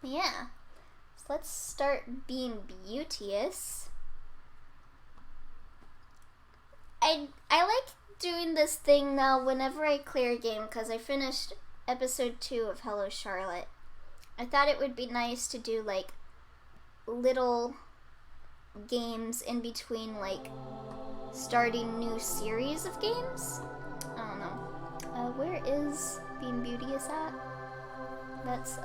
Yeah. So let's start being beauteous. I like doing this thing now whenever I clear a game because I finished episode 2 of Hello Charlotte. I thought it would be nice to do like little games in between, like starting new series of games. I don't know. Where is being beauteous at? That's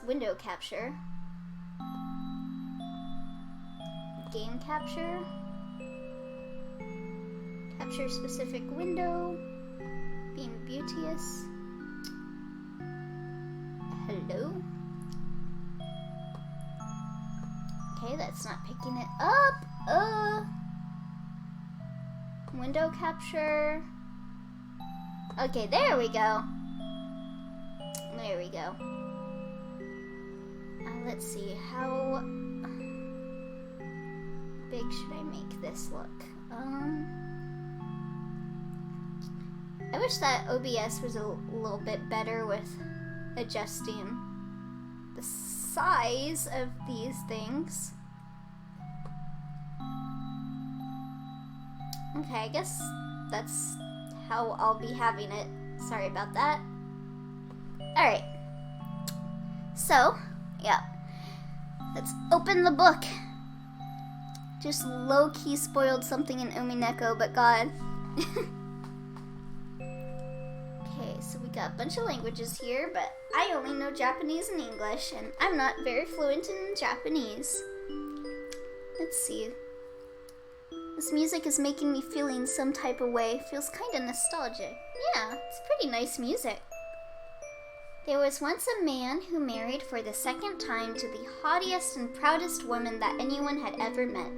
window capture. Game capture. Capture specific window. Being beauteous. Hello? Okay, that's not picking it up. Window capture. Okay, there we go. There we go. Let's see, how big should I make this look? I wish that OBS was a little bit better with adjusting the size of these things. Okay, I guess that's how I'll be having it. Sorry about that. Alright. So, yeah. Let's open the book. Just low-key spoiled something in Umineko, but God. Okay, so we got a bunch of languages here, but I only know Japanese and English, and I'm not very fluent in Japanese. Let's see. This music is making me feeling some type of way. Feels kind of nostalgic. Yeah, it's pretty nice music. There was once a man who married for the second time to the haughtiest and proudest woman that anyone had ever met.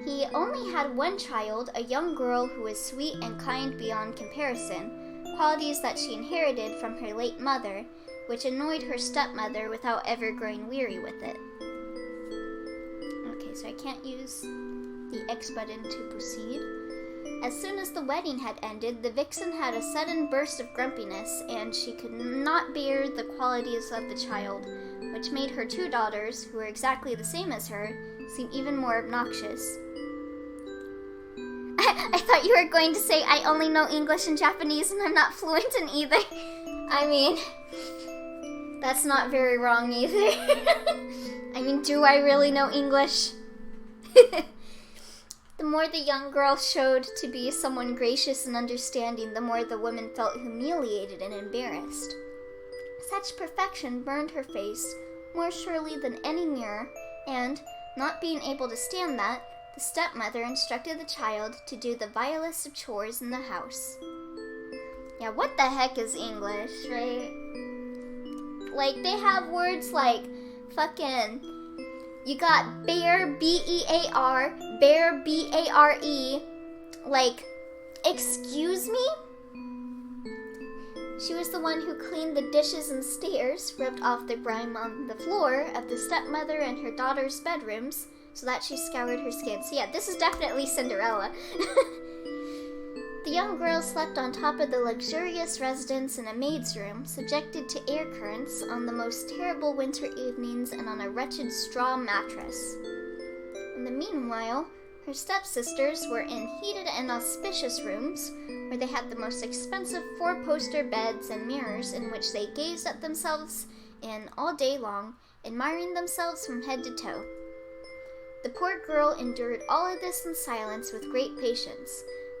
He only had one child, a young girl who was sweet and kind beyond comparison, qualities that she inherited from her late mother, which annoyed her stepmother without ever growing weary with it. Okay, so I can't use the X button to proceed. As soon as the wedding had ended, the vixen had a sudden burst of grumpiness, and she could not bear the qualities of the child, which made her two daughters, who were exactly the same as her, seem even more obnoxious. I thought you were going to say I only know English and Japanese and I'm not fluent in either. I mean, that's not very wrong either. I mean, do I really know English? The more the young girl showed to be someone gracious and understanding, the more the woman felt humiliated and embarrassed. Such perfection burned her face more surely than any mirror, and, not being able to stand that, the stepmother instructed the child to do the vilest of chores in the house. Yeah, what the heck is English, right? Like, they have words like fucking... You got bear, B-E-A-R, bear, B-A-R-E. Like, excuse me? She was the one who cleaned the dishes and stairs, rubbed off the grime on the floor of the stepmother and her daughter's bedrooms, so that she scoured her skin. So yeah, this is definitely Cinderella. The young girl slept on top of the luxurious residence in a maid's room, subjected to air currents on the most terrible winter evenings and on a wretched straw mattress. In the meanwhile, her stepsisters were in heated and auspicious rooms, where they had the most expensive four-poster beds and mirrors in which they gazed at themselves in all day long, admiring themselves from head to toe. The poor girl endured all of this in silence with great patience,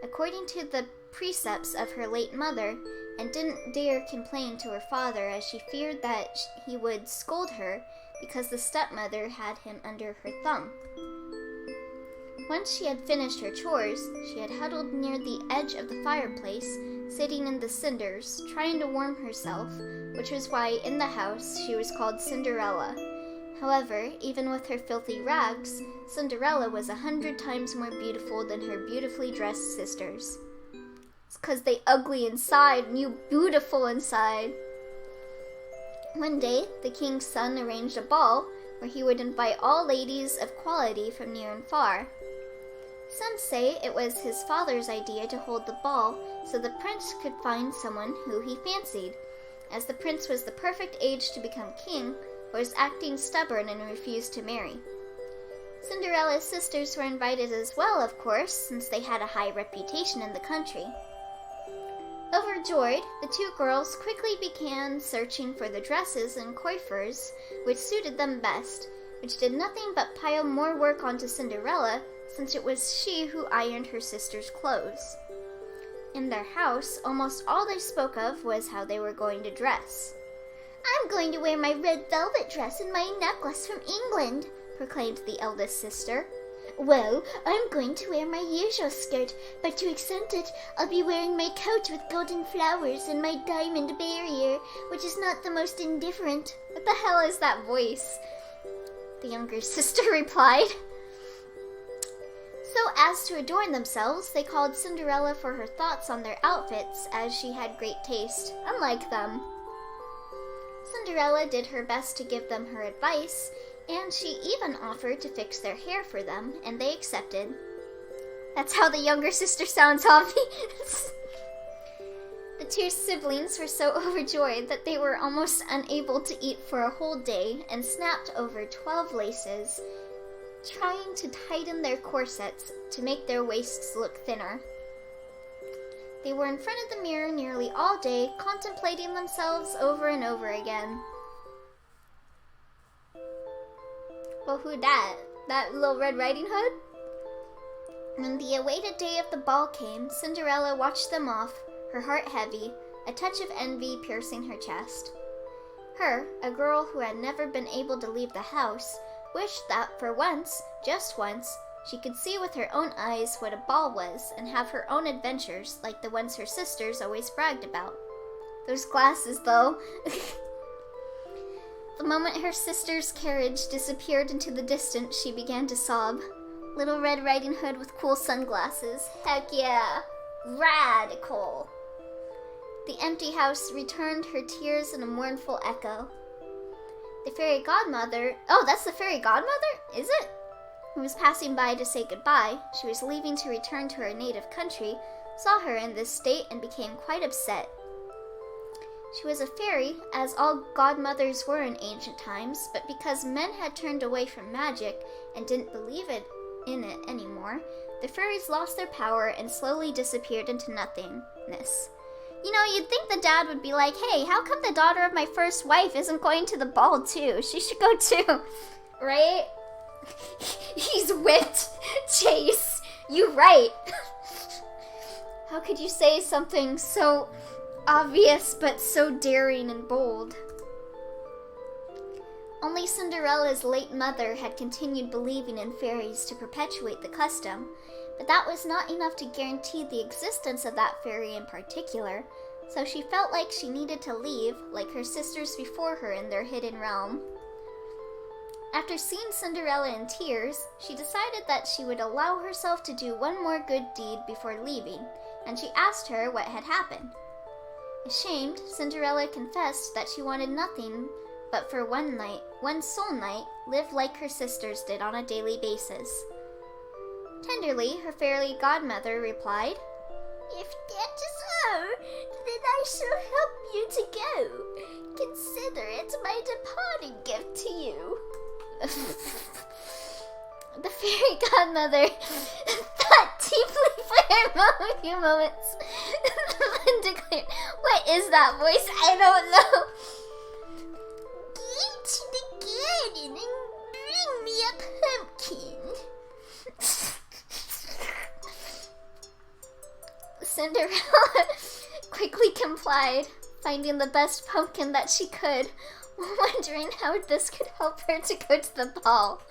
according to the precepts of her late mother, and didn't dare complain to her father as she feared that he would scold her because the stepmother had him under her thumb. Once she had finished her chores, she had huddled near the edge of the fireplace, sitting in the cinders, trying to warm herself, which was why in the house she was called Cinderella. However, even with her filthy rags, Cinderella was 100 times more beautiful than her beautifully dressed sisters. It's 'cause they ugly inside and you beautiful inside. One day, the king's son arranged a ball where he would invite all ladies of quality from near and far. Some say it was his father's idea to hold the ball so the prince could find someone who he fancied, as the prince was the perfect age to become king, but was acting stubborn and refused to marry. Cinderella's sisters were invited as well, of course, since they had a high reputation in the country. Overjoyed, the two girls quickly began searching for the dresses and coiffures which suited them best, which did nothing but pile more work onto Cinderella, since it was she who ironed her sisters' clothes. In their house, almost all they spoke of was how they were going to dress. "I'm going to wear my red velvet dress and my necklace from England," proclaimed the eldest sister. "Well, I'm going to wear my usual skirt, but to accent it, I'll be wearing my coat with golden flowers and my diamond barrier, which is not the most indifferent." "What the hell is that voice?" the younger sister replied. So as to adorn themselves, they called Cinderella for her thoughts on their outfits, as she had great taste, unlike them. Cinderella did her best to give them her advice, and she even offered to fix their hair for them, and they accepted. That's how the younger sister sounds, Tommy. The two siblings were so overjoyed that they were almost unable to eat for a whole day and snapped over 12 laces, trying to tighten their corsets to make their waists look thinner. They were in front of the mirror nearly all day, contemplating themselves over and over again. Well, who dat? That little Red Riding Hood? When the awaited day of the ball came, Cinderella watched them off, her heart heavy, a touch of envy piercing her chest. Her, a girl who had never been able to leave the house, wished that for once, just once, she could see with her own eyes what a ball was and have her own adventures like the ones her sisters always bragged about. Those glasses, though. The moment her sister's carriage disappeared into the distance, she began to sob. Little Red Riding Hood with cool sunglasses. Heck yeah! Radical! The empty house returned her tears in a mournful echo. The fairy godmother... Oh, that's the fairy godmother? Is it? Who was passing by to say goodbye, she was leaving to return to her native country, saw her in this state and became quite upset. She was a fairy, as all godmothers were in ancient times, but because men had turned away from magic and didn't believe in it anymore, the fairies lost their power and slowly disappeared into nothingness. You know, you'd think the dad would be like, "Hey, how come the daughter of my first wife isn't going to the ball too? She should go too." Right? He's whipped. Chase, you right. How could you say something so obvious but so daring and bold? Only Cinderella's late mother had continued believing in fairies to perpetuate the custom, but that was not enough to guarantee the existence of that fairy in particular, so she felt like she needed to leave, like her sisters before her in their hidden realm. After seeing Cinderella in tears, she decided that she would allow herself to do one more good deed before leaving, and she asked her what had happened. Ashamed, Cinderella confessed that she wanted nothing but for one night, one sole night, live like her sisters did on a daily basis. Tenderly, her fairy godmother replied, "If that is so, then I shall help you to go. Consider it my departing gift to you." The fairy godmother thought deeply for a few moments, and declared, "What is that voice? I don't know." "Go to the garden and bring me a pumpkin." Cinderella quickly complied, finding the best pumpkin that she could, wondering how this could help her to go to the ball.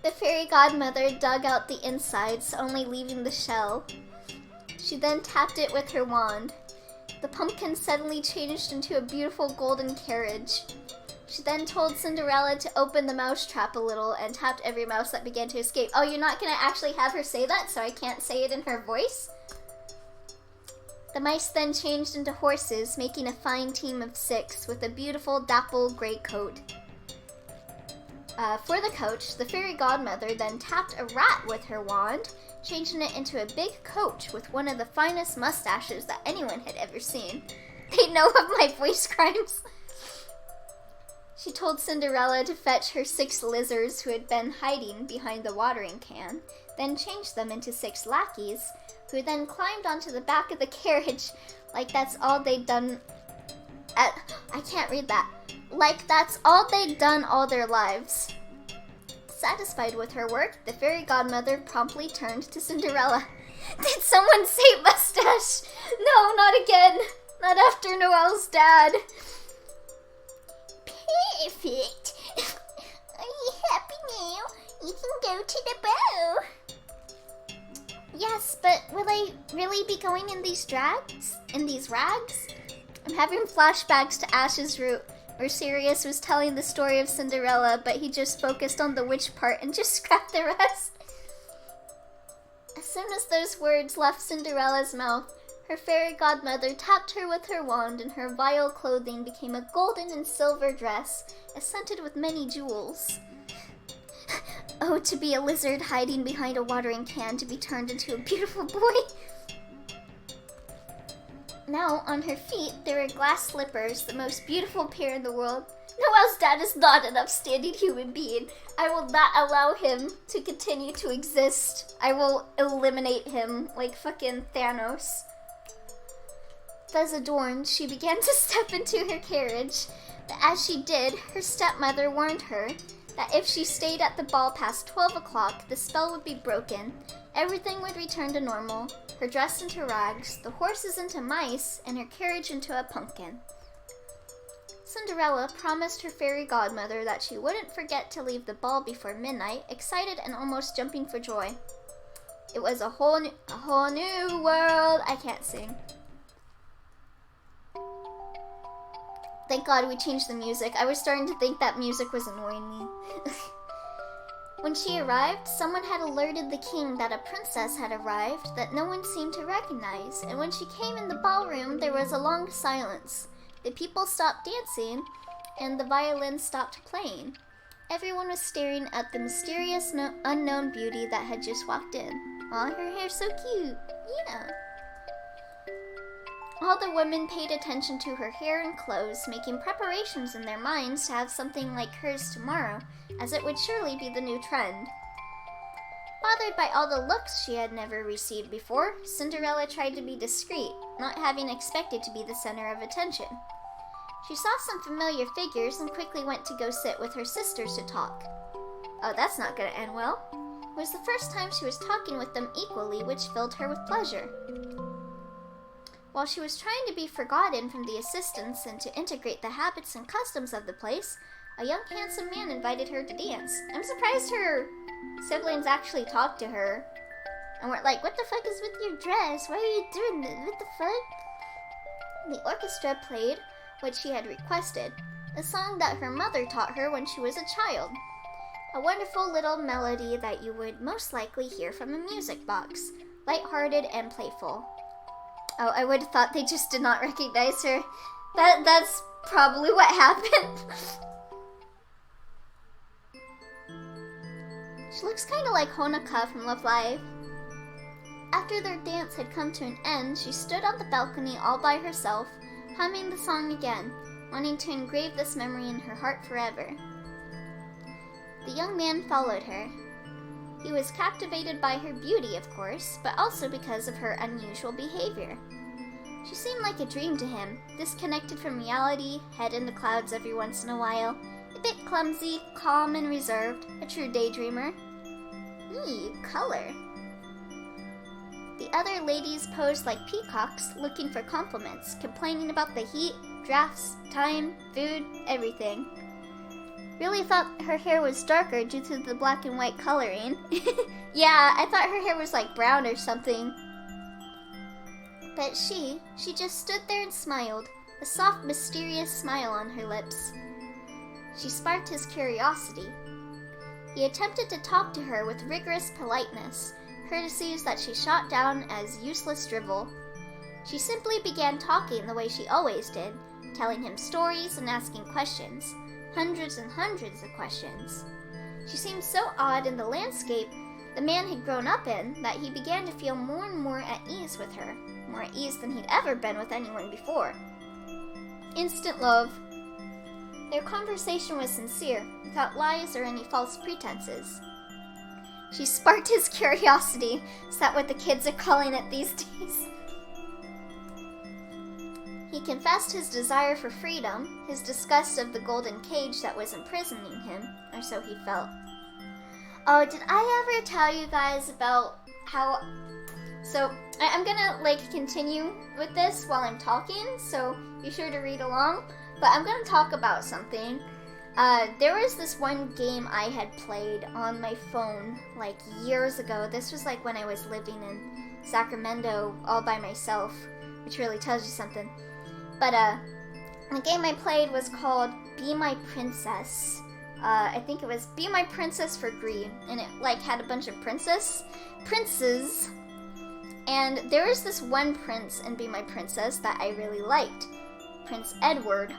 The fairy godmother dug out the insides, only leaving the shell. She then tapped it with her wand. The pumpkin suddenly changed into a beautiful golden carriage. She then told Cinderella to open the mousetrap a little and tapped every mouse that began to escape. Oh, you're not going to actually have her say that, so I can't say it in her voice? The mice then changed into horses, making a fine team of 6 with a beautiful dapple gray coat. For the coach, the fairy godmother then tapped a rat with her wand, changing it into a big coach with one of the finest mustaches that anyone had ever seen. They know of my voice crimes. She told Cinderella to fetch her 6 lizards who had been hiding behind the watering can, then changed them into 6 lackeys, who then climbed onto the back of the carriage like that's all they'd done I can't read that. Like that's all they'd done all their lives. Satisfied with her work, the fairy godmother promptly turned to Cinderella. Did someone say mustache? No, not again. Not after Noelle's dad. Perfect. Are you happy now? You can go to the ball. Yes, but will I really be going in these rags? I'm having flashbacks to Ash's Root, where Sirius was telling the story of Cinderella, but he just focused on the witch part and just scrapped the rest. As soon as those words left Cinderella's mouth, her fairy godmother tapped her with her wand, and her vile clothing became a golden and silver dress, scented with many jewels. Oh, to be a lizard hiding behind a watering can, to be turned into a beautiful boy. Now, on her feet, there were glass slippers, the most beautiful pair in the world. Noelle's dad is not an upstanding human being. I will not allow him to continue to exist. I will eliminate him like fucking Thanos. Thus adorned, she began to step into her carriage, but as she did, her stepmother warned her that if she stayed at the ball past 12 o'clock, the spell would be broken, everything would return to normal, her dress into rags, the horses into mice, and her carriage into a pumpkin. Cinderella promised her fairy godmother that she wouldn't forget to leave the ball before midnight, excited and almost jumping for joy. It was a whole new world. I can't sing. Thank God we changed the music. I was starting to think that music was annoying me. When she arrived, someone had alerted the king that a princess had arrived that no one seemed to recognize, and when she came in the ballroom, there was a long silence. The people stopped dancing, and the violin stopped playing. Everyone was staring at the mysterious unknown beauty that had just walked in. Aw, her hair's so cute. Yeah. All the women paid attention to her hair and clothes, making preparations in their minds to have something like hers tomorrow, as it would surely be the new trend. Bothered by all the looks she had never received before, Cinderella tried to be discreet, not having expected to be the center of attention. She saw some familiar figures and quickly went to go sit with her sisters to talk. Oh, that's not going to end well. It was the first time she was talking with them equally, which filled her with pleasure. While she was trying to be forgotten from the assistants and to integrate the habits and customs of the place, a young handsome man invited her to dance. I'm surprised her siblings actually talked to her and were like, what the fuck is with your dress? Why are you doing this? What the fuck? The orchestra played what she had requested, a song that her mother taught her when she was a child. A wonderful little melody that you would most likely hear from a music box, lighthearted and playful. Oh, I would have thought they just did not recognize her. That's probably what happened. She looks kind of like Honoka from Love Live. After their dance had come to an end, she stood on the balcony all by herself, humming the song again, wanting to engrave this memory in her heart forever. The young man followed her. He was captivated by her beauty, of course, but also because of her unusual behavior. She seemed like a dream to him, disconnected from reality, head in the clouds every once in a while, a bit clumsy, calm and reserved, a true daydreamer. Color. The other ladies posed like peacocks, looking for compliments, complaining about the heat, drafts, time, food, everything. Really thought her hair was darker due to the black and white coloring. Yeah, I thought her hair was like brown or something. But she just stood there and smiled, a soft, mysterious smile on her lips. She sparked his curiosity. He attempted to talk to her with rigorous politeness, courtesies that she shot down as useless drivel. She simply began talking the way she always did, telling him stories and asking questions. Hundreds and hundreds of questions. She seemed so odd in the landscape the man had grown up in that he began to feel more and more at ease with her, more at ease than he'd ever been with anyone before. instant love. Their conversation was sincere, without lies or any false pretenses. She sparked his curiosity. Is that what the kids are calling it these days? He confessed his desire for freedom, his disgust of the golden cage that was imprisoning him, or so he felt. Oh, did I ever tell you guys about how... So, I'm gonna, continue with this while I'm talking, so be sure to read along. But I'm gonna talk about something. There was this one game I had played on my phone, years ago. This was, when I was living in Sacramento all by myself, which really tells you something. But, the game I played was called Be My Princess. I think it was Be My Princess for Green, and it, had a bunch of princes. And there was this one prince in Be My Princess that I really liked. Prince Edward.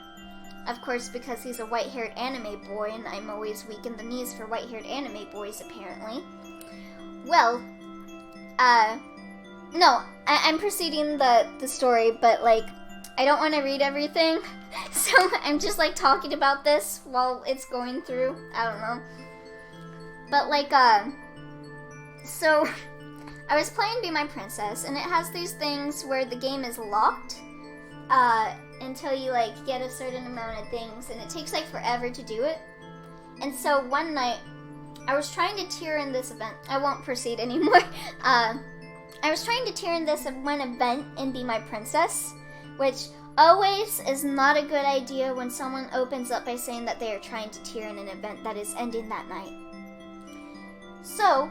Of course, because he's a white-haired anime boy, and I'm always weak in the knees for white-haired anime boys, apparently. Well, no, I'm proceeding the story, but, I don't want to read everything, so I'm just, talking about this while it's going through. I don't know. But, so, I was playing Be My Princess, and it has these things where the game is locked, until you, get a certain amount of things, and it takes, forever to do it. And so, one night, I was trying to tier in this event. I won't proceed anymore. I was trying to tier in this one event in Be My Princess, which always is not a good idea when someone opens up by saying that they are trying to tier in an event that is ending that night. So,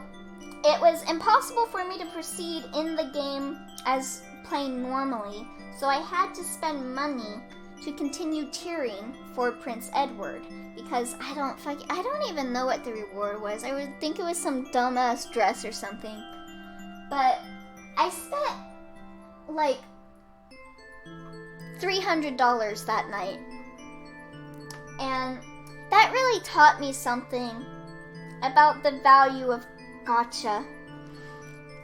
it was impossible for me to proceed in the game as playing normally, so I had to spend money to continue tiering for Prince Edward, because I don't even know what the reward was. I would think it was some dumbass dress or something. But I spent $300 that night. And that really taught me something about the value of gacha.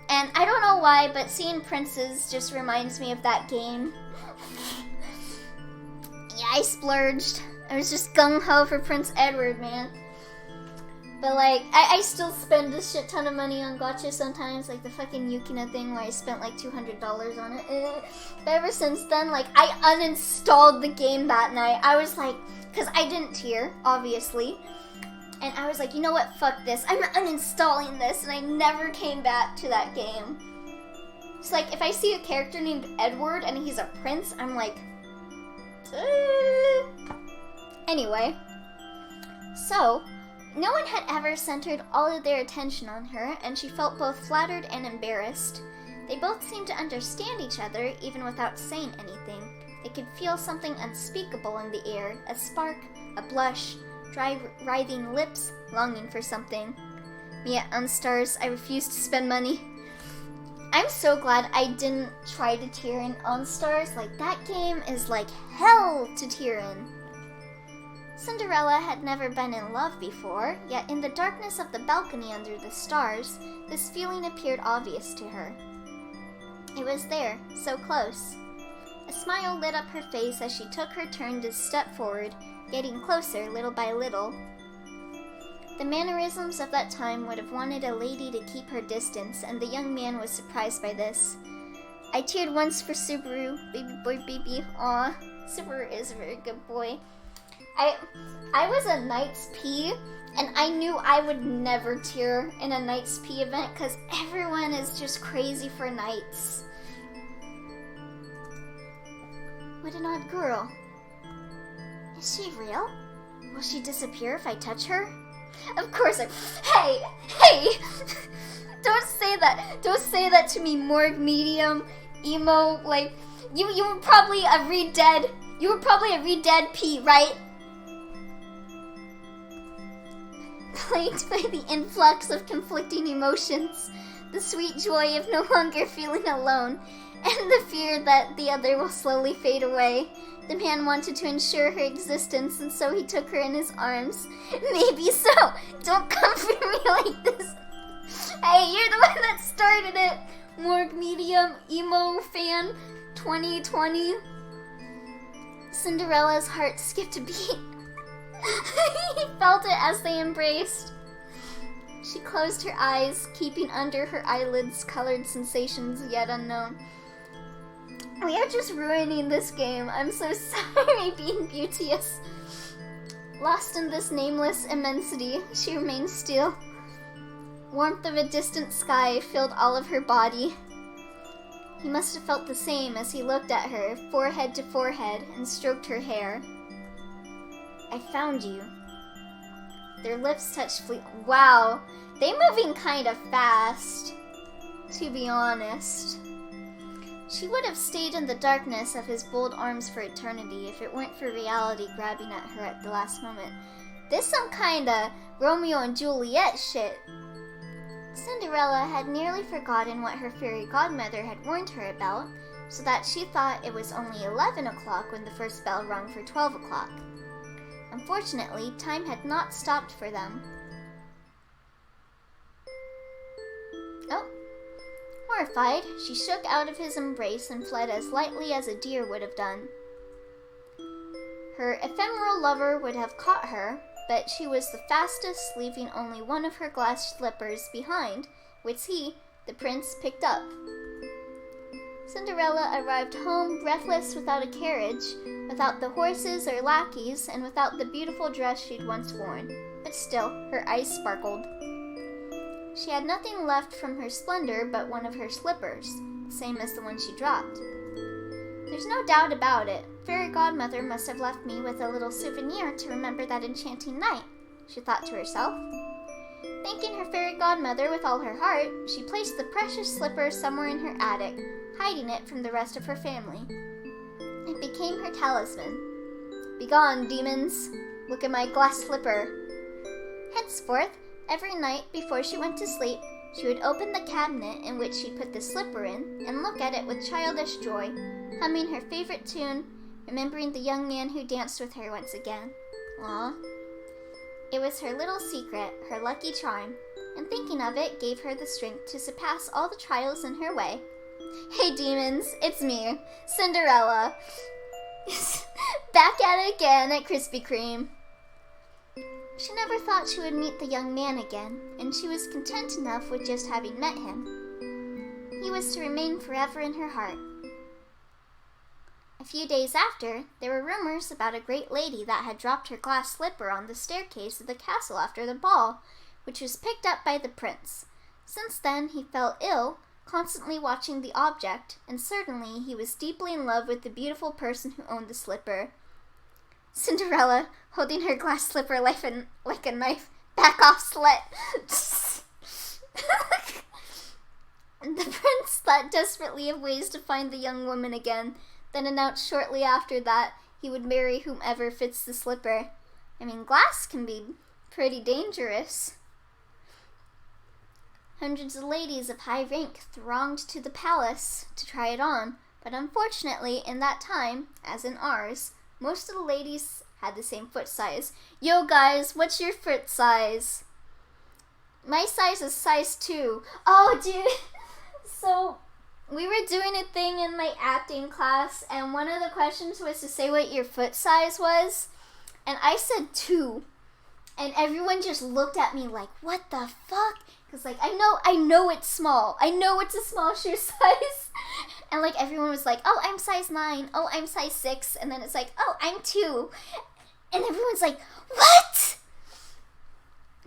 And I don't know why, but seeing princes just reminds me of that game. Yeah, I splurged. I was just gung-ho for Prince Edward, man. But, I still spend a shit ton of money on gacha sometimes, the fucking Yukina thing where I spent, $200 on it. But ever since then, I uninstalled the game that night. I was because I didn't tier, obviously. And I was you know what, fuck this. I'm uninstalling this, and I never came back to that game. It's if I see a character named Edward and he's a prince, I'm Anyway. So, no one had ever centered all of their attention on her, and she felt both flattered and embarrassed. They both seemed to understand each other, even without saying anything. They could feel something unspeakable in the air, a spark, a blush, dry, writhing lips, longing for something. Me at Unstars, I refused to spend money. I'm so glad I didn't try to tier in Unstars. That game is hell to tier in. Cinderella had never been in love before, yet in the darkness of the balcony under the stars, this feeling appeared obvious to her. It was there, so close. A smile lit up her face as she took her turn to step forward, getting closer little by little. The mannerisms of that time would have wanted a lady to keep her distance, and the young man was surprised by this. I cheered once for Subaru, baby boy, baby. Aw, Subaru is a very good boy. I was a Knights P, and I knew I would never tier in a Knights P event because everyone is just crazy for Knights. What an odd girl. Is she real? Will she disappear if I touch her? Of course Hey! Don't say that. Don't say that to me, Morgue Medium, emo, you were probably a re-dead. You were probably a re-dead P, right? Plagued by the influx of conflicting emotions, the sweet joy of no longer feeling alone, and the fear that the other will slowly fade away. The man wanted to ensure her existence, and so he took her in his arms. Maybe so. Don't come for me like this. Hey, you're the one that started it. Morgue Medium, emo fan, 2020. Cinderella's heart skipped a beat. He felt it as they embraced. She closed her eyes, keeping under her eyelids colored sensations yet unknown. We are just ruining this game. I'm so sorry, being Beauteous. Lost in this nameless immensity, she remained still. Warmth of a distant sky filled all of her body. He must have felt the same as he looked at her, forehead to forehead, and stroked her hair. I found you. Their lips touched Wow, they moving kind of fast, to be honest. She would have stayed in the darkness of his bold arms for eternity if it weren't for reality grabbing at her at the last moment. This some kinda Romeo and Juliet shit. Cinderella had nearly forgotten what her fairy godmother had warned her about, so that she thought it was only 11 o'clock when the first bell rung for 12 o'clock. Unfortunately, time had not stopped for them. Oh. Horrified, she shook out of his embrace and fled as lightly as a deer would have done. Her ephemeral lover would have caught her, but she was the fastest, leaving only one of her glass slippers behind, which he, the prince, picked up. Cinderella arrived home breathless, without a carriage, without the horses or lackeys, and without the beautiful dress she'd once worn. But still, her eyes sparkled. She had nothing left from her splendor but one of her slippers, the same as the one she dropped. There's no doubt about it. Fairy godmother must have left me with a little souvenir to remember that enchanting night, she thought to herself. Thanking her fairy godmother with all her heart, she placed the precious slipper somewhere in her attic, hiding it from the rest of her family. It became her talisman. Begone, demons! Look at my glass slipper. Henceforth, every night before she went to sleep, she would open the cabinet in which she put the slipper in and look at it with childish joy, humming her favorite tune, remembering the young man who danced with her once again. Aww. It was her little secret, her lucky charm, and thinking of it gave her the strength to surpass all the trials in her way. Hey demons, it's me, Cinderella. Back at it again at Krispy Kreme. She never thought she would meet the young man again, and she was content enough with just having met him. He was to remain forever in her heart. A few days after, there were rumors about a great lady that had dropped her glass slipper on the staircase of the castle after the ball, which was picked up by the prince. Since then, he fell ill, constantly watching the object, and certainly he was deeply in love with the beautiful person who owned the slipper. Cinderella, holding her glass slipper like a knife. Back off, slut! The prince thought desperately of ways to find the young woman again, then announced shortly after that he would marry whomever fits the slipper. I mean, glass can be pretty dangerous. Hundreds of ladies of high rank thronged to the palace to try it on, but unfortunately, in that time, as in ours, most of the ladies had the same foot size. Yo guys, what's your foot size? My size is size 2. Oh dude, so we were doing a thing in my acting class, and one of the questions was to say what your foot size was, and I said 2, and everyone just looked at me like, what the fuck? Because like, I know it's small. I know it's a small shoe size. And like everyone was like, oh, I'm size 9. Oh, I'm size 6. And then it's like, oh, I'm 2. And everyone's like, what?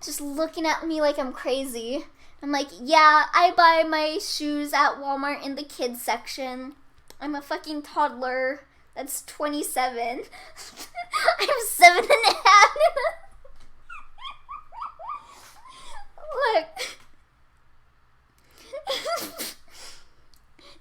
Just looking at me like I'm crazy. I'm like, yeah, I buy my shoes at Walmart in the kids section. I'm a fucking toddler. That's 27. I'm 7.5. Look.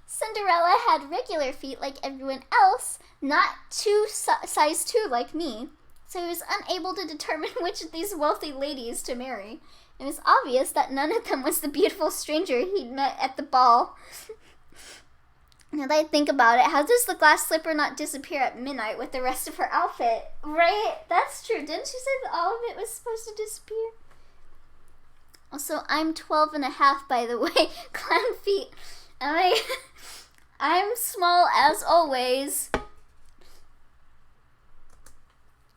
Cinderella had regular feet like everyone else, not size 2 like me, so he was unable to determine which of these wealthy ladies to marry. It was obvious that none of them was the beautiful stranger he'd met at the ball. Now that I think about it, how does the glass slipper not disappear at midnight with the rest of her outfit? Right? That's true. Didn't she say that all of it was supposed to disappear? Also, I'm 12.5, by the way. Clown feet. I'm small as always.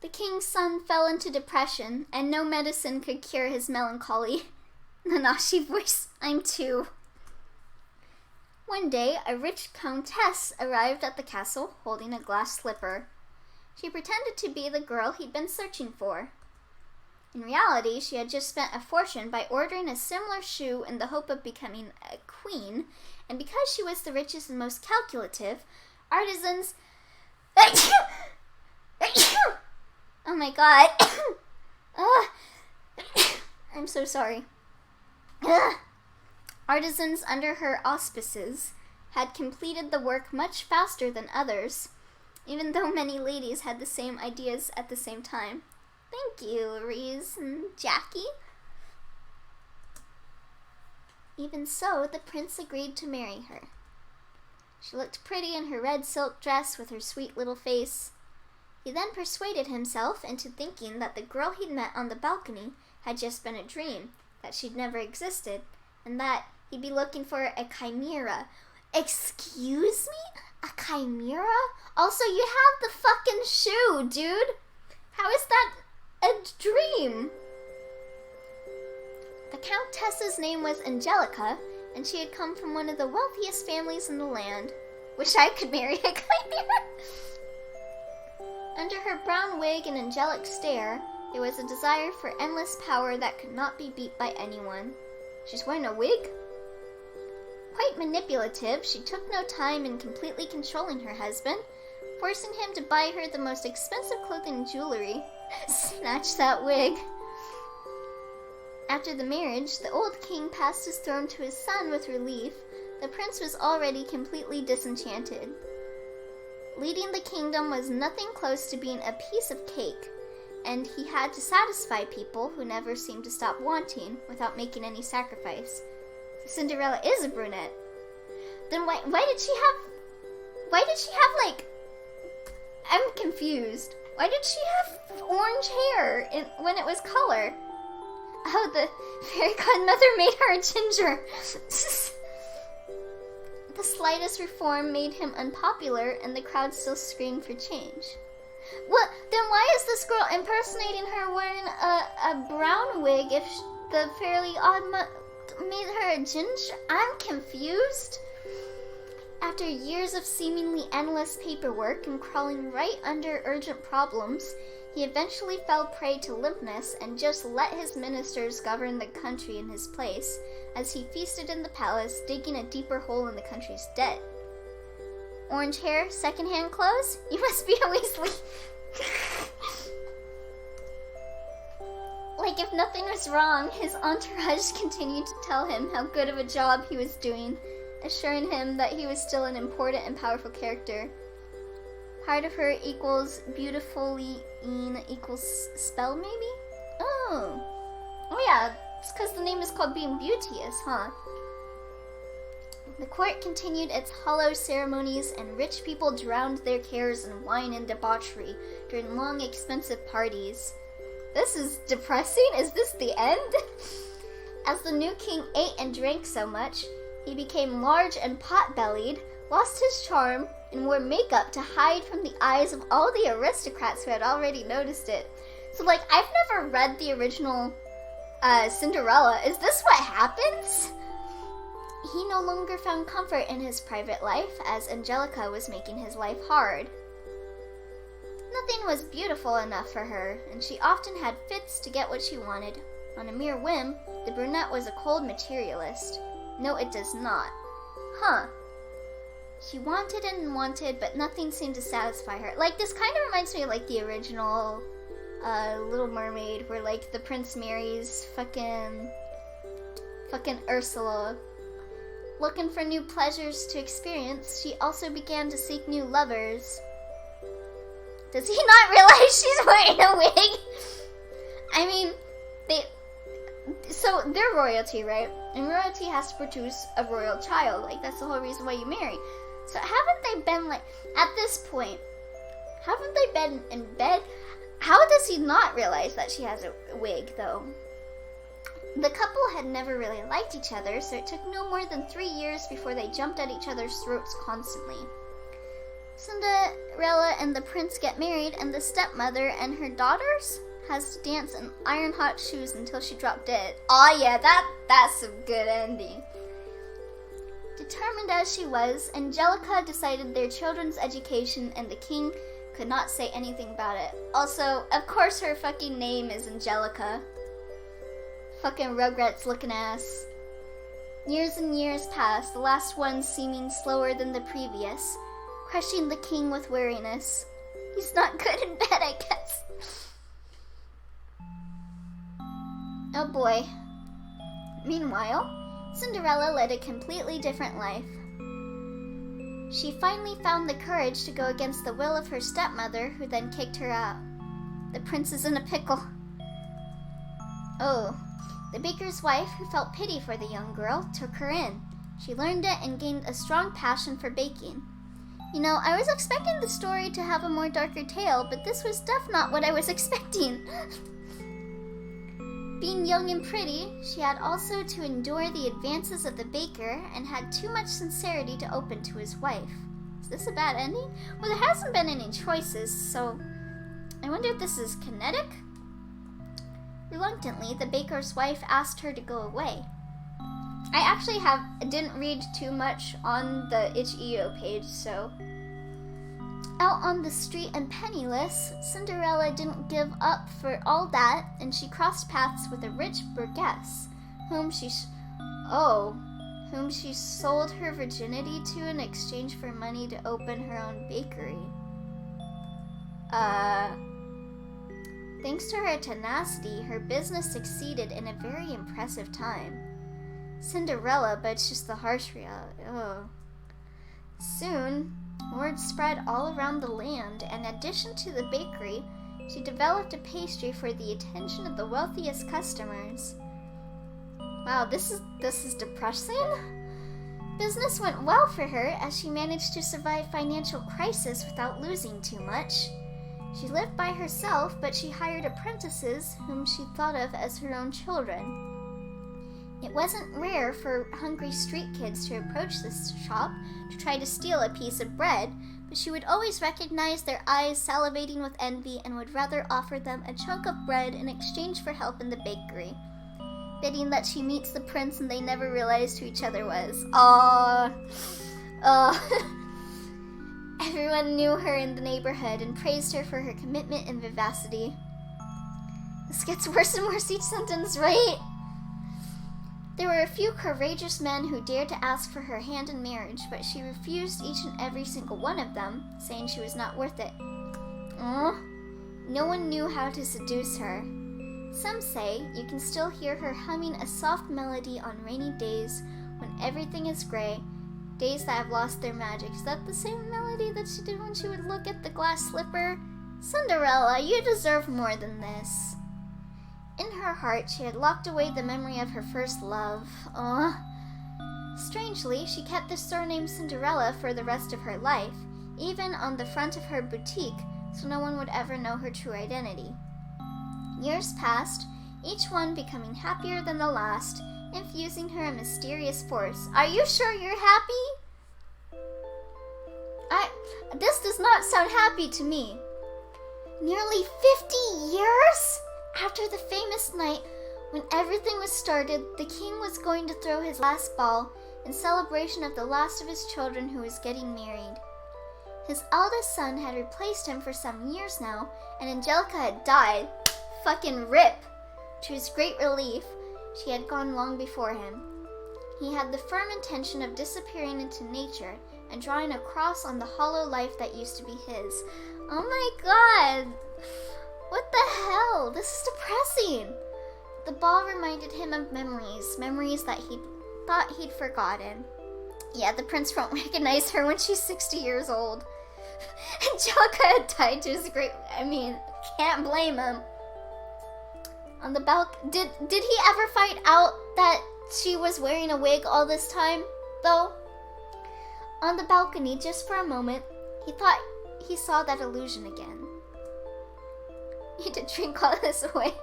The king's son fell into depression, and no medicine could cure his melancholy. Nanashi voice, I'm two. One day, a rich countess arrived at the castle holding a glass slipper. She pretended to be the girl he'd been searching for. In reality, she had just spent a fortune by ordering a similar shoe in the hope of becoming a queen, and because she was the richest and most calculative, artisans... Oh my god. I'm so sorry. Artisans under her auspices had completed the work much faster than others, even though many ladies had the same ideas at the same time. Thank you, Reese and Jackie. Even so, the prince agreed to marry her. She looked pretty in her red silk dress with her sweet little face. He then persuaded himself into thinking that the girl he'd met on the balcony had just been a dream, that she'd never existed, and that he'd be looking for a chimera. Excuse me? A chimera? Also, you have the fucking shoe, dude! How is that a dream? The countess's name was Angelica, and she had come from one of the wealthiest families in the land. Wish I could marry a chimera! Under her brown wig and angelic stare, there was a desire for endless power that could not be beat by anyone. She's wearing a wig? Quite manipulative, she took no time in completely controlling her husband, forcing him to buy her the most expensive clothing and jewelry. Snatch that wig. After the marriage, the old king passed his throne to his son with relief. The prince was already completely disenchanted. Leading the kingdom was nothing close to being a piece of cake, and he had to satisfy people who never seemed to stop wanting without making any sacrifice. So Cinderella is a brunette. Then why did she have like, I'm confused. Why did she have orange hair when it was color? Oh, the fairy godmother made her a ginger. The slightest reform made him unpopular, and the crowd still screamed for change. Well, then why is this girl impersonating her wearing a brown wig if the fairy godmother made her a ginger? I'm confused. After years of seemingly endless paperwork and crawling right under urgent problems, he eventually fell prey to limpness and just let his ministers govern the country in his place, as he feasted in the palace, digging a deeper hole in the country's debt. Orange hair, second-hand clothes? You must be a Weasley. Like if nothing was wrong, his entourage continued to tell him how good of a job he was doing, assuring him that he was still an important and powerful character. Part of her equals beautifully equals spell, maybe? Oh yeah, it's because the name is called being Beauteous, huh? The court continued its hollow ceremonies, and rich people drowned their cares in wine and debauchery during long, expensive parties. This is depressing. Is this the end? As the new king ate and drank so much, he became large and pot-bellied, lost his charm, and wore makeup to hide from the eyes of all the aristocrats who had already noticed it. So, like, I've never read the original Cinderella. Is this what happens? He no longer found comfort in his private life, as Angelica was making his life hard. Nothing was beautiful enough for her, and she often had fits to get what she wanted. On a mere whim, the brunette was a cold materialist. No, it does not. Huh. She wanted and wanted, but nothing seemed to satisfy her. Like, this kind of reminds me of, like, the original Little Mermaid, where, like, the prince marries fucking Ursula. Looking for new pleasures to experience, she also began to seek new lovers. Does he not realize she's wearing a wig? I mean, so they're royalty, right? And royalty has to produce a royal child. Like, that's the whole reason why you marry. So haven't they been, like, at this point, haven't they been in bed? How does he not realize that she has a wig, though? The couple had never really liked each other, so it took no more than 3 years before they jumped at each other's throats constantly. Cinderella and the prince get married, and the stepmother and her daughters has to dance in iron-hot shoes until she dropped dead. Oh yeah, that's a good ending. Determined as she was, Angelica decided their children's education, and the king could not say anything about it. Also, of course her fucking name is Angelica. Fucking Rugrats looking ass. Years and years passed, the last one seeming slower than the previous, crushing the king with weariness. He's not good in bed, I guess. Oh boy. Meanwhile, Cinderella led a completely different life. She finally found the courage to go against the will of her stepmother, who then kicked her out. The prince is in a pickle. Oh, the baker's wife, who felt pity for the young girl, took her in. She learned it and gained a strong passion for baking. You know, I was expecting the story to have a more darker tale, but this was definitely not what I was expecting. Being young and pretty, she had also to endure the advances of the baker and had too much sincerity to open to his wife. Is this a bad ending? Well, there hasn't been any choices, so I wonder if this is kinetic? Reluctantly, the baker's wife asked her to go away. I actually didn't read too much on the itch.io page, so. Out on the street and penniless, Cinderella didn't give up for all that, and she crossed paths with a rich burgess, whom she sold her virginity to in exchange for money to open her own bakery. Thanks to her tenacity, her business succeeded in a very impressive time. Cinderella, but it's just the harsh reality. Oh. Soon, word spread all around the land, and in addition to the bakery, she developed a pastry for the attention of the wealthiest customers. Wow, this is depressing. Business went well for her as she managed to survive financial crisis without losing too much. She lived by herself, but she hired apprentices whom she thought of as her own children. It wasn't rare for hungry street kids to approach this shop to try to steal a piece of bread, but she would always recognize their eyes salivating with envy and would rather offer them a chunk of bread in exchange for help in the bakery, bidding that she meets the prince and they never realized who each other was. Everyone knew her in the neighborhood and praised her for her commitment and vivacity. This gets worse and worse each sentence, right? There were a few courageous men who dared to ask for her hand in marriage, but she refused each and every single one of them, saying she was not worth it. No one knew how to seduce her. Some say you can still hear her humming a soft melody on rainy days when everything is gray, days that have lost their magic. Is that the same melody that she did when she would look at the glass slipper? Cinderella, you deserve more than this. In her heart, she had locked away the memory of her first love. Strangely, she kept the surname Cinderella for the rest of her life, even on the front of her boutique, so no one would ever know her true identity. Years passed, each one becoming happier than the last, infusing her a mysterious force. Are you sure you're happy? This does not sound happy to me. Nearly 50 years? After the famous night when everything was started, the king was going to throw his last ball in celebration of the last of his children who was getting married. His eldest son had replaced him for some years now, and Angelica had died. Fucking rip! To his great relief, she had gone long before him. He had the firm intention of disappearing into nature and drawing a cross on the hollow life that used to be his. Oh my god! What the hell? This is depressing! The ball reminded him of memories that he thought he'd forgotten. Yeah, the prince won't recognize her when she's 60 years old. Angelica had died to his great... can't blame him. On the did he ever find out that she was wearing a wig all this time, though? On the balcony, just for a moment, he thought he saw that illusion again. He did drink all this away.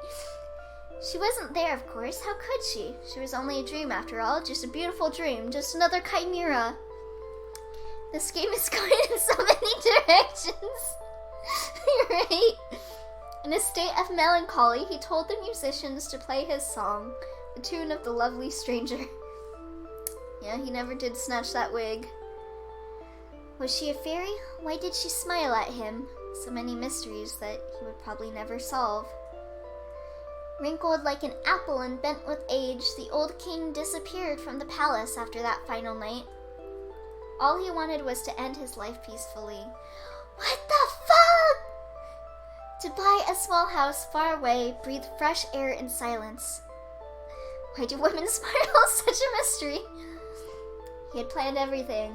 She wasn't there, of course. How could she? She was only a dream after all, just a beautiful dream, just another chimera. This game is going in so many directions. Right? In a state of melancholy, he told the musicians to play his song, the tune of The Lovely Stranger. Yeah, he never did snatch that wig. Was she a fairy? Why did she smile at him? So many mysteries that he would probably never solve. Wrinkled like an apple and bent with age, the old king disappeared from the palace after that final night. All he wanted was to end his life peacefully. What the fuck? To buy a small house far away, breathe fresh air in silence. Why do women smile? Such a mystery. He had planned everything.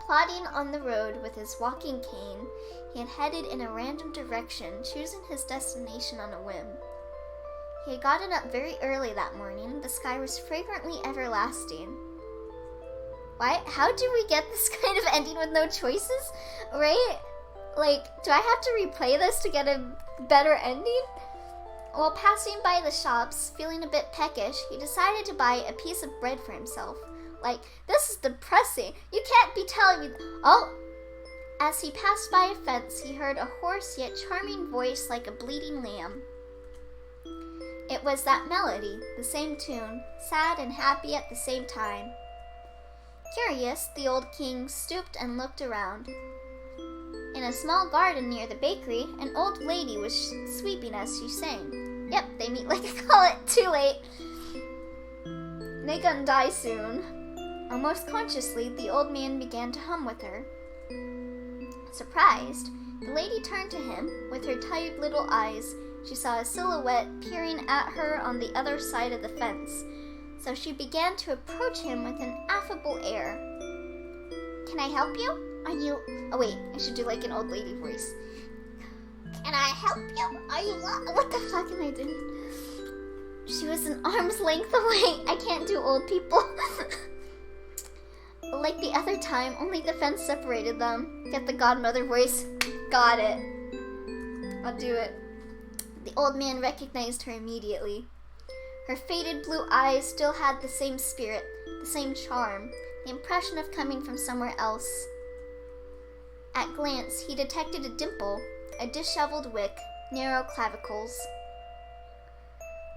Plodding on the road with his walking cane, he had headed in a random direction, choosing his destination on a whim. He had gotten up very early that morning. The sky was fragrantly everlasting. Why? How do we get this kind of ending with no choices? Right? Like, do I have to replay this to get a better ending? While passing by the shops, feeling a bit peckish, he decided to buy a piece of bread for himself. Like, this is depressing. You can't be telling me. Oh! As he passed by a fence, he heard a hoarse yet charming voice like a bleating lamb. It was that melody, the same tune, sad and happy at the same time. Curious, the old king stooped and looked around. In a small garden near the bakery, an old lady was sweeping as she sang. Yep, they meet like I call it. Too late. They gonna die soon. Almost consciously, the old man began to hum with her. Surprised, the lady turned to him. With her tired little eyes, she saw a silhouette peering at her on the other side of the fence, so she began to approach him with an affable air. Can I help you? Are you... Oh wait, I should do like an old lady voice. Can I help you? Are you... What the fuck am I doing? She was an arm's length away. I can't do old people. Like the other time, only the fence separated them. Get the godmother voice. Got it. I'll do it. The old man recognized her immediately. Her faded blue eyes still had the same spirit, the same charm, the impression of coming from somewhere else. At glance, he detected a dimple, a disheveled wick, narrow clavicles.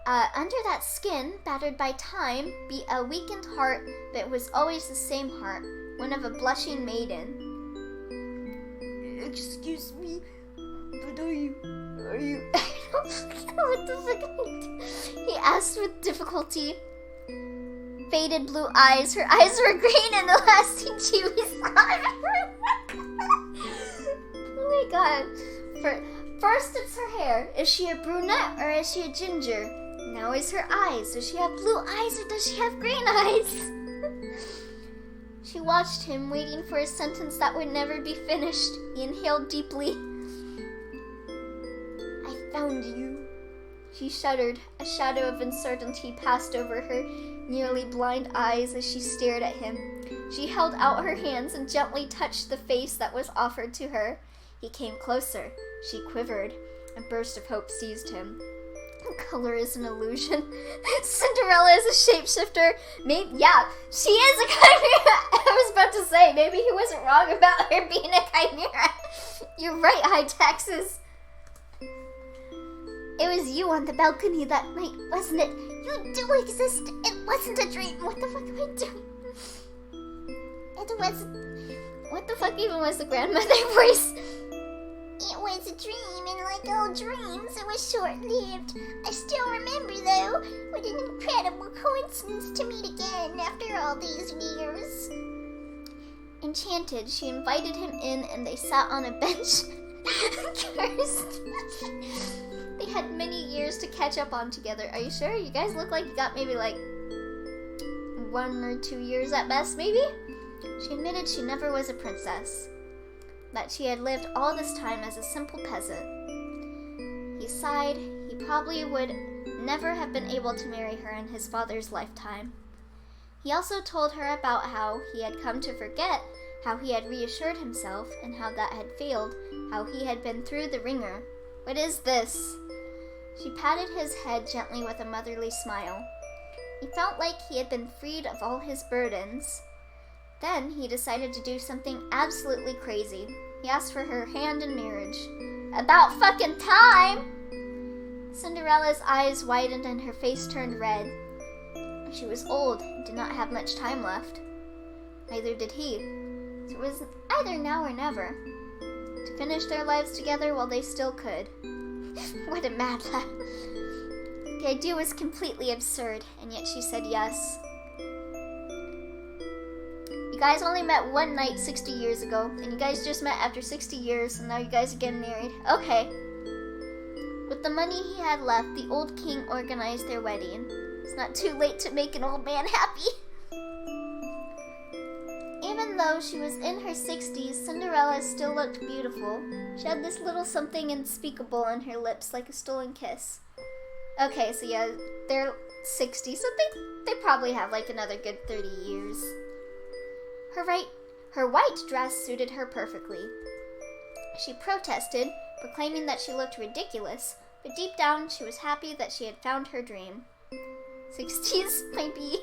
Under that skin, battered by time, beat a weakened heart that was always the same heart, one of a blushing maiden. Excuse me, but are you... What the fuck am I doing? He asked with difficulty. Faded blue eyes, her eyes were green and the lasting chewy Oh my god. First it's her hair. Is she a brunette or is she a ginger? Now is her eyes. Does she have blue eyes or does she have green eyes? She watched him, waiting for a sentence that would never be finished. He inhaled deeply. I found you. She shuddered. A shadow of uncertainty passed over her nearly blind eyes as she stared at him. She held out her hands and gently touched the face that was offered to her. He came closer. She quivered. A burst of hope seized him. Color is an illusion. Cinderella is a shapeshifter. Maybe, yeah, she is a chimera. I was about to say, maybe he wasn't wrong about her being a chimera. You're right, High Taxes. It was you on the balcony that night, wasn't it? You do exist. It wasn't a dream. What the fuck am I doing? It was... What the fuck even was the grandmother voice? It was a dream, and like all dreams, it was short-lived. I still remember, though. What an incredible coincidence to meet again after all these years. Enchanted, she invited him in, and they sat on a bench. Cursed. They had many years to catch up on together. Are you sure? You guys look like you got maybe like 1 or 2 years at best, maybe? She admitted she never was a princess, that she had lived all this time as a simple peasant. He sighed. He probably would never have been able to marry her in his father's lifetime. He also told her about how he had come to forget, how he had reassured himself, and how that had failed, how he had been through the ringer. What is this? She patted his head gently with a motherly smile. He felt like he had been freed of all his burdens. Then he decided to do something absolutely crazy. He asked for her hand in marriage. About fucking time! Cinderella's eyes widened and her face turned red. She was old and did not have much time left. Neither did he. So it was either now or never. To finish their lives together while they still could. What a mad laugh. The idea was completely absurd, and yet she said yes. You guys only met one night 60 years ago, and you guys just met after 60 years, and now you guys are getting married. Okay. With the money he had left, the old king organized their wedding. It's not too late to make an old man happy. Even though she was in her 60s, Cinderella still looked beautiful. She had this little something unspeakable on her lips, like a stolen kiss. Okay, so yeah, they're 60, so they probably have like another good 30 years. Her white dress suited her perfectly. She protested, proclaiming that she looked ridiculous, but deep down she was happy that she had found her dream. 60s might be.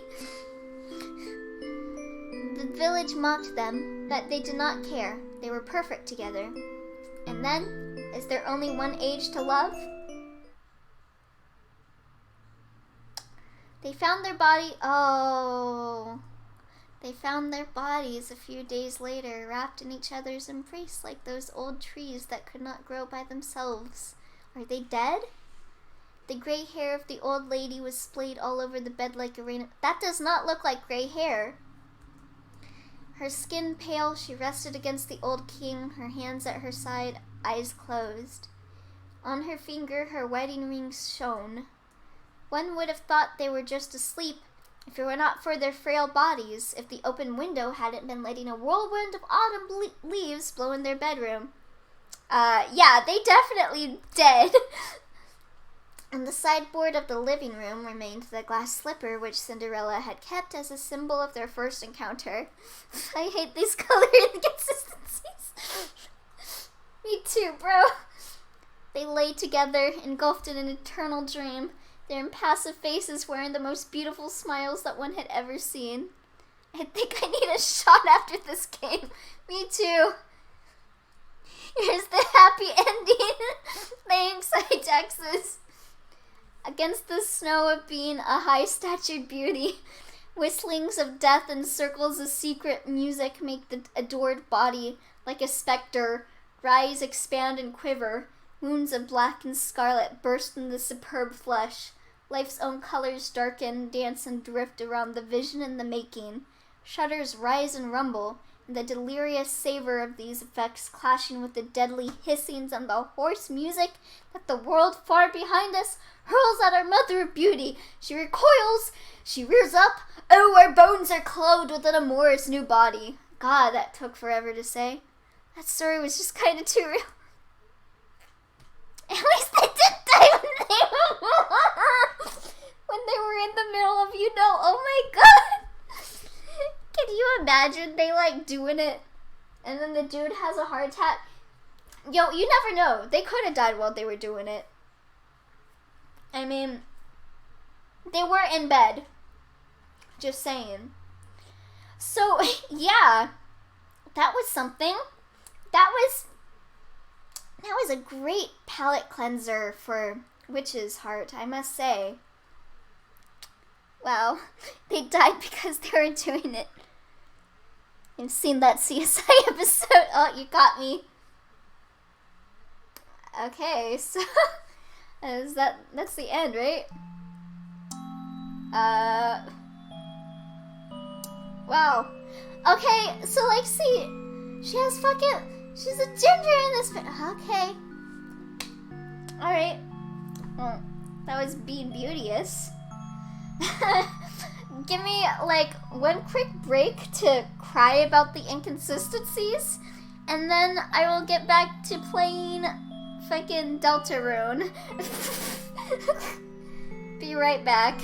The village mocked them, but they did not care. They were perfect together. And then, is there only one age to love? They found their bodies a few days later, wrapped in each other's embrace like those old trees that could not grow by themselves. Are they dead? The gray hair of the old lady was splayed all over the bed like a rain. That does not look like gray hair. Her skin pale, she rested against the old king, her hands at her side, eyes closed. On her finger, her wedding rings shone. One would have thought they were just asleep, if it were not for their frail bodies, if the open window hadn't been letting a whirlwind of autumn leaves blow in their bedroom. Yeah, they definitely dead. On the sideboard of the living room remained the glass slipper which Cinderella had kept as a symbol of their first encounter. I hate these color inconsistencies. Me too, bro. They lay together, engulfed in an eternal dream, their impassive faces wearing the most beautiful smiles that one had ever seen. I think I need a shot after this game. Me too. Here's the happy ending. Thanks, Texas. Against the snow of being a high-statured beauty, whistlings of death and circles of secret music make the adored body, like a specter, rise, expand, and quiver. Wounds of black and scarlet burst in the superb flesh. Life's own colors darken, dance, and drift around the vision in the making. Shudders rise and rumble, and the delirious savor of these effects clashing with the deadly hissings and the hoarse music that the world far behind us hurls at our mother of beauty. She recoils, she rears up. Oh, our bones are clothed with an amorous new body. God, that took forever to say. That story was just kind of too real. At least they did die when they were in the middle of, oh my god. Can you imagine they like doing it and then the dude has a heart attack? Yo, you never know. They could have died while they were doing it. I mean, they were in bed. Just saying. So, yeah. That was something. That was a great palate cleanser for Witch's Heart, I must say. Well, they died because they were doing it. You've seen that CSI episode. Oh, you got me. Okay, so that's the end, right? Wow. Okay, so like, see, she's a ginger in this. Okay. Alright. Well, that was being beauteous. Give me like one quick break to cry about the inconsistencies, and then I will get back to playing fucking Deltarune. Be right back.